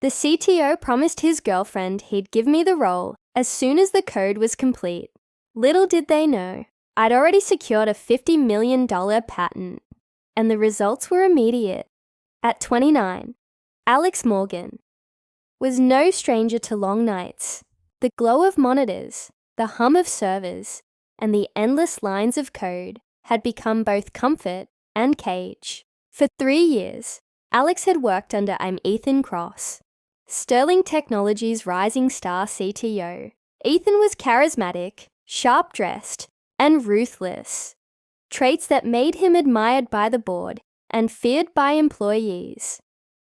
The CTO promised his girlfriend he'd give me the role as soon as the code was complete. Little did they know, I'd already secured a $50 million patent, and the results were immediate. At 29, Alex Morgan was no stranger to long nights. The glow of monitors, the hum of servers, and the endless lines of code had become both comfort and cage. For 3 years, Alex had worked under Ethan Cross, Sterling Technologies' rising star CTO. Ethan was charismatic, sharp-dressed, and ruthless, traits that made him admired by the board and feared by employees.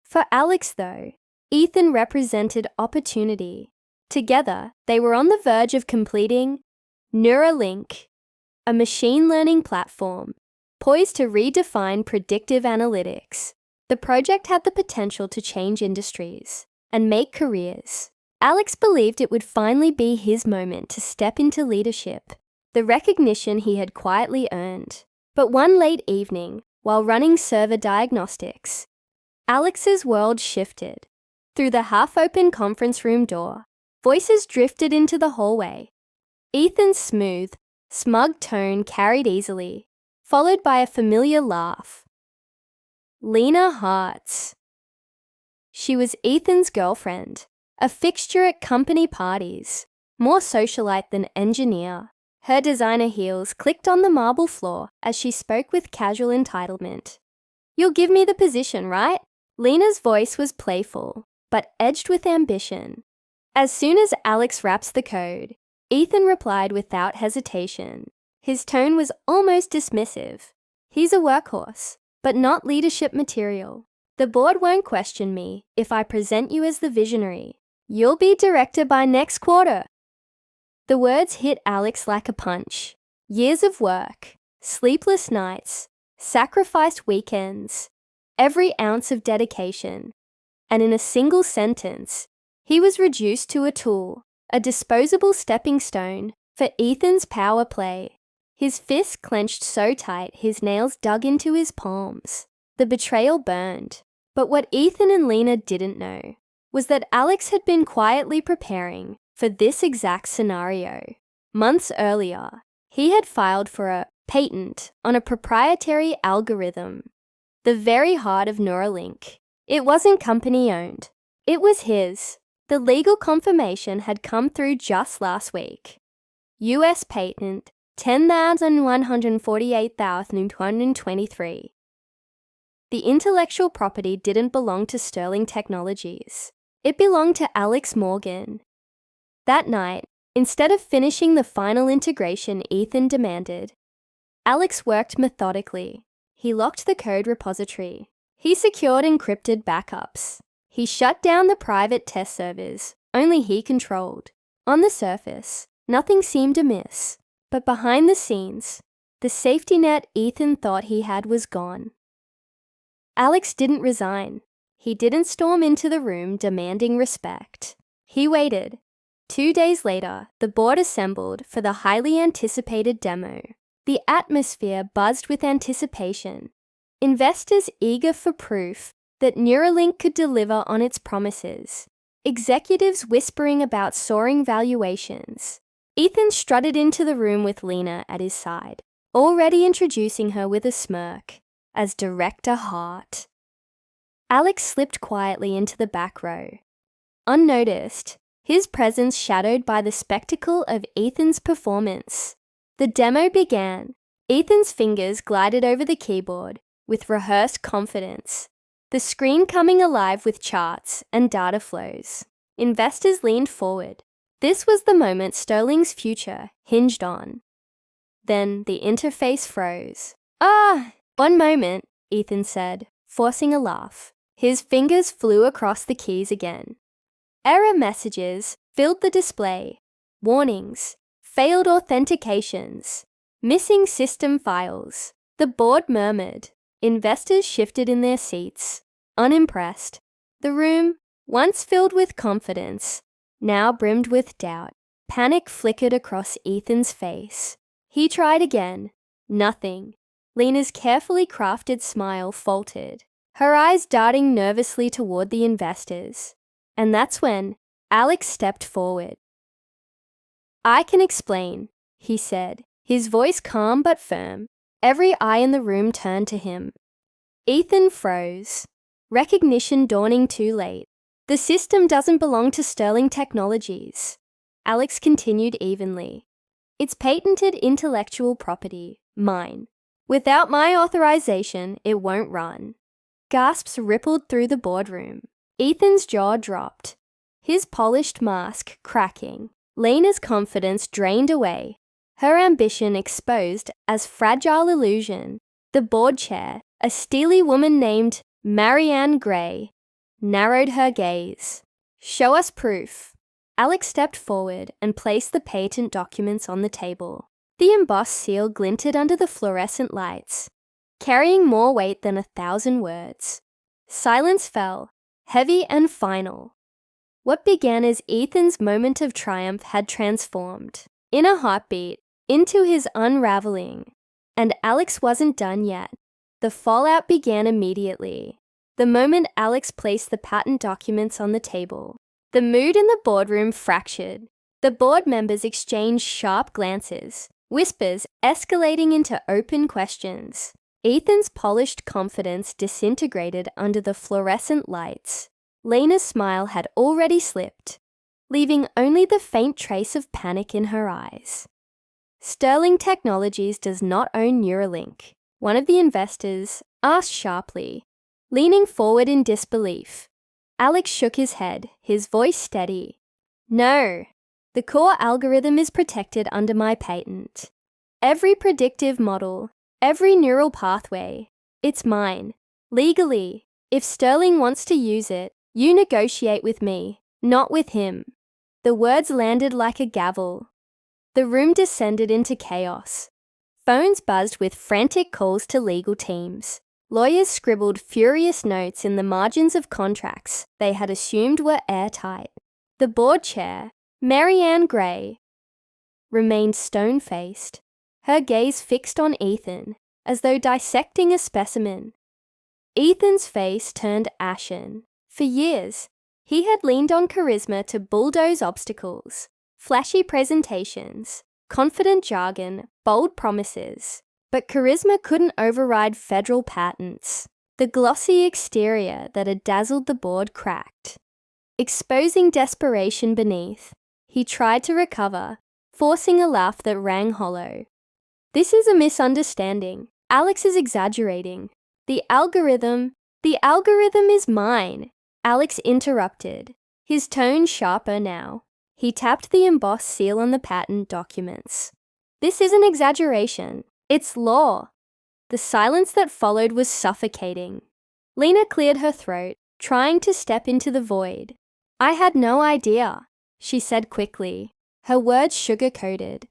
For Alex, though, Ethan represented opportunity. Together, they were on the verge of completing Neuralink, a machine learning platform poised to redefine predictive analytics. The project had the potential to change industries and make careers. Alex believed it would finally be his moment to step into leadership, the recognition he had quietly earned. But one late evening, while running server diagnostics, Alex's world shifted. Through the half-open conference room door, voices drifted into the hallway. Ethan's smooth, smug tone carried easily, followed by a familiar laugh. Lena Hartz. She was Ethan's girlfriend, a fixture at company parties, more socialite than engineer. Her designer heels clicked on the marble floor as she spoke with casual entitlement. "You'll give me the position, right?" Lena's voice was playful, but edged with ambition. As soon as Alex raps the code, Ethan replied without hesitation. His tone was almost dismissive. "He's a workhorse, but not leadership material. The board won't question me if I present you as the visionary. You'll be director by next quarter." The words hit Alex like a punch. Years of work, sleepless nights, sacrificed weekends, every ounce of dedication. And in a single sentence, he was reduced to a tool, a disposable stepping stone for Ethan's power play. His fists clenched so tight his nails dug into his palms. The betrayal burned. But what Ethan and Lena didn't know was that Alex had been quietly preparing for this exact scenario. Months earlier, he had filed for a patent on a proprietary algorithm, the very heart of Neuralink. It wasn't company-owned. It was his. The legal confirmation had come through just last week. US patent 10,148,223. The intellectual property didn't belong to Sterling Technologies. It belonged to Alex Morgan. That night, instead of finishing the final integration Ethan demanded, Alex worked methodically. He locked the code repository. He secured encrypted backups. He shut down the private test servers only he controlled. On the surface, nothing seemed amiss. But behind the scenes, the safety net Ethan thought he had was gone. Alex didn't resign. He didn't storm into the room demanding respect. He waited. 2 days later, the board assembled for the highly anticipated demo. The atmosphere buzzed with anticipation. Investors eager for proof that Neuralink could deliver on its promises. Executives whispering about soaring valuations. Ethan strutted into the room with Lena at his side, already introducing her with a smirk as Director Hart. Alex slipped quietly into the back row. Unnoticed, his presence shadowed by the spectacle of Ethan's performance. The demo began. Ethan's fingers glided over the keyboard with rehearsed confidence, the screen coming alive with charts and data flows. Investors leaned forward. This was the moment Sterling's future hinged on. Then the interface froze. One moment, Ethan said, forcing a laugh. His fingers flew across the keys again. Error messages filled the display. Warnings, failed authentications, missing system files. The board murmured. Investors shifted in their seats, unimpressed. The room, once filled with confidence, now brimmed with doubt. Panic flickered across Ethan's face. He tried again. Nothing. Lena's carefully crafted smile faltered, her eyes darting nervously toward the investors. And that's when Alex stepped forward. "I can explain," he said, his voice calm but firm. Every eye in the room turned to him. Ethan froze, recognition dawning too late. "The system doesn't belong to Sterling Technologies," Alex continued evenly. "It's patented intellectual property, mine. Without my authorization, it won't run." Gasps rippled through the boardroom. Ethan's jaw dropped, his polished mask cracking. Lena's confidence drained away, her ambition exposed as fragile illusion. The board chair, a steely woman named Marianne Gray, narrowed her gaze. "Show us proof." Alex stepped forward and placed the patent documents on the table. The embossed seal glinted under the fluorescent lights, carrying more weight than 1,000 words. Silence fell, heavy and final. What began as Ethan's moment of triumph had transformed, in a heartbeat, into his unraveling. And Alex wasn't done yet. The fallout began immediately. The moment Alex placed the patent documents on the table, the mood in the boardroom fractured. The board members exchanged sharp glances, whispers escalating into open questions. Ethan's polished confidence disintegrated under the fluorescent lights. Lena's smile had already slipped, leaving only the faint trace of panic in her eyes. "Sterling Technologies does not own Neuralink," one of the investors asked sharply, leaning forward in disbelief. Alex shook his head, his voice steady. "No, the core algorithm is protected under my patent. Every predictive model, every neural pathway, it's mine, legally. If Sterling wants to use it, you negotiate with me, not with him." The words landed like a gavel. The room descended into chaos. Phones buzzed with frantic calls to legal teams. Lawyers scribbled furious notes in the margins of contracts they had assumed were airtight. The board chair, Marianne Gray, remained stone-faced, her gaze fixed on Ethan, as though dissecting a specimen. Ethan's face turned ashen. For years, he had leaned on charisma to bulldoze obstacles, flashy presentations, confident jargon, bold promises. But charisma couldn't override federal patents. The glossy exterior that had dazzled the board cracked. Exposing desperation beneath, he tried to recover, forcing a laugh that rang hollow. "This is a misunderstanding. Alex is exaggerating. The algorithm is mine." Alex interrupted, his tone sharper now. He tapped the embossed seal on the patent documents. "This isn't exaggeration. It's law." The silence that followed was suffocating. Lena cleared her throat, trying to step into the void. "I had no idea," she said quickly, her words sugar-coated.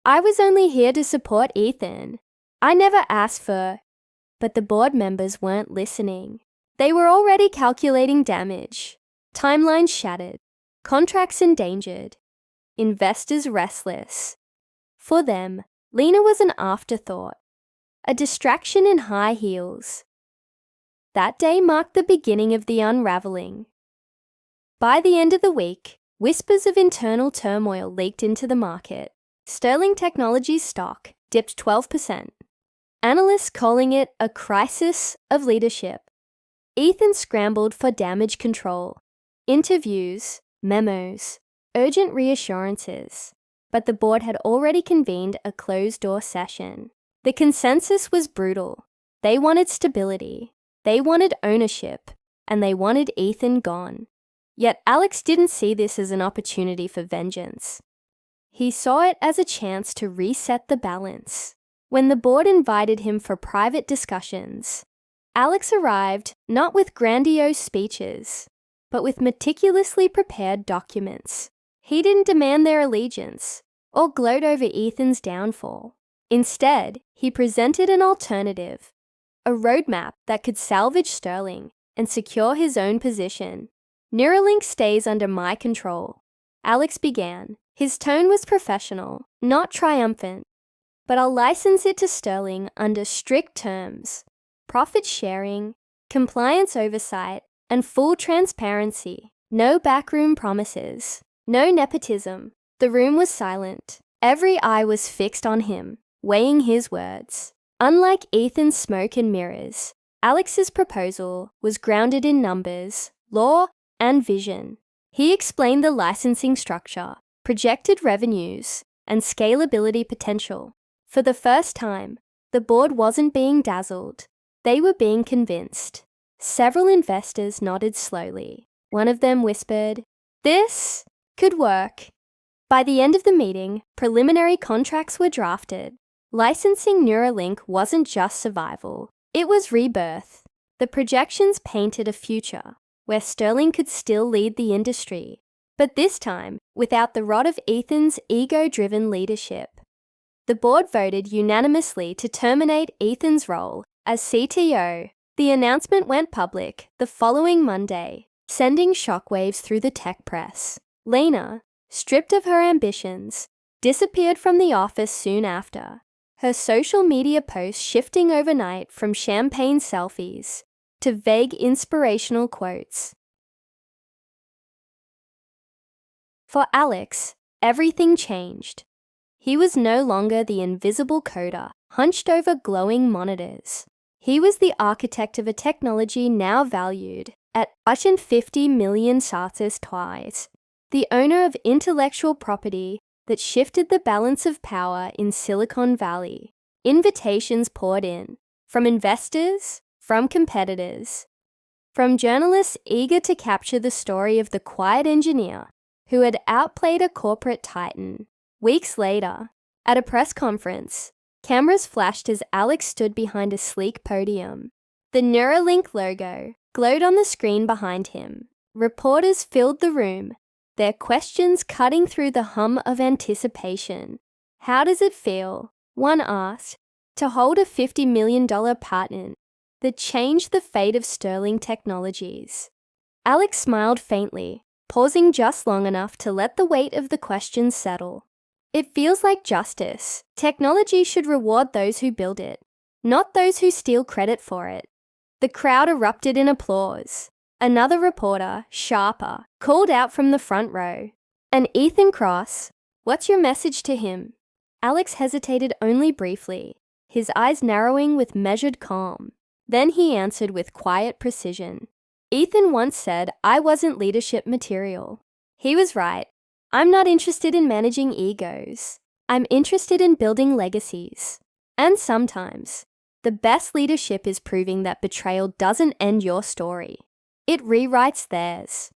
"I was only here to support Ethan. I never asked for—" But the board members weren't listening. They were already calculating damage. Timelines shattered, contracts endangered, investors restless. For them, Lena was an afterthought, a distraction in high heels. That day marked the beginning of the unraveling. By the end of the week, whispers of internal turmoil leaked into the market. Sterling Technologies stock dipped 12%. Analysts calling it a crisis of leadership. Ethan scrambled for damage control, interviews, memos, urgent reassurances. But the board had already convened a closed-door session. The consensus was brutal. They wanted stability, they wanted ownership, and they wanted Ethan gone. Yet Alex didn't see this as an opportunity for vengeance. He saw it as a chance to reset the balance. When the board invited him for private discussions, Alex arrived not with grandiose speeches, but with meticulously prepared documents. He didn't demand their allegiance or gloat over Ethan's downfall. Instead, he presented an alternative, a roadmap that could salvage Sterling and secure his own position. "Neuralink stays under my control," Alex began. His tone was professional, not triumphant. "But I'll license it to Sterling under strict terms, profit sharing, compliance oversight, and full transparency." No backroom promises. No nepotism. The room was silent. Every eye was fixed on him, weighing his words. Unlike Ethan's smoke and mirrors, Alex's proposal was grounded in numbers, law, and vision. He explained the licensing structure, projected revenues, and scalability potential. For the first time, the board wasn't being dazzled. They were being convinced. Several investors nodded slowly. One of them whispered, "This could work." By the end of the meeting, preliminary contracts were drafted. Licensing Neuralink wasn't just survival, it was rebirth. The projections painted a future where Sterling could still lead the industry, but this time without the rod of Ethan's ego-driven leadership. The board voted unanimously to terminate Ethan's role as CTO. The announcement went public the following Monday, sending shockwaves through the tech press. Lena, stripped of her ambitions, disappeared from the office soon after, her social media posts shifting overnight from champagne selfies to vague inspirational quotes. For Alex, everything changed. He was no longer the invisible coder hunched over glowing monitors. He was the architect of a technology now valued at 150 million sats twice, the owner of intellectual property that shifted the balance of power in Silicon Valley. Invitations poured in, from investors, from competitors, from journalists eager to capture the story of the quiet engineer who had outplayed a corporate titan. Weeks later, at a press conference, cameras flashed as Alex stood behind a sleek podium. The Neuralink logo glowed on the screen behind him. Reporters filled the room, their questions cutting through the hum of anticipation. "How does it feel?" one asked, "to hold a $50 million patent that changed the fate of Sterling Technologies?" Alex smiled faintly, pausing just long enough to let the weight of the question settle. "It feels like justice. Technology should reward those who build it, not those who steal credit for it." The crowd erupted in applause. Another reporter, sharper, called out from the front row, "And Ethan Cross, what's your message to him?" Alex hesitated only briefly, his eyes narrowing with measured calm. Then he answered with quiet precision. "Ethan once said I wasn't leadership material. He was right. I'm not interested in managing egos. I'm interested in building legacies. And sometimes, the best leadership is proving that betrayal doesn't end your story. It rewrites theirs."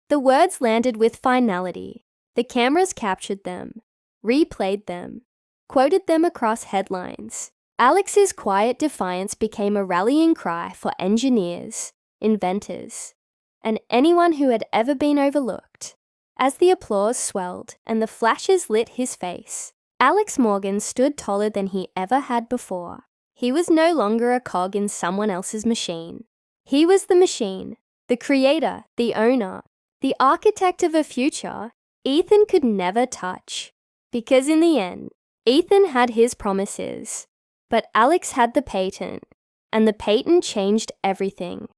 The words landed with finality. The cameras captured them, replayed them, quoted them across headlines. Alex's quiet defiance became a rallying cry for engineers, inventors, and anyone who had ever been overlooked. As the applause swelled and the flashes lit his face, Alex Morgan stood taller than he ever had before. He was no longer a cog in someone else's machine. He was the machine, the creator, the owner, the architect of a future Ethan could never touch. Because in the end, Ethan had his promises, but Alex had the patent, and the patent changed everything.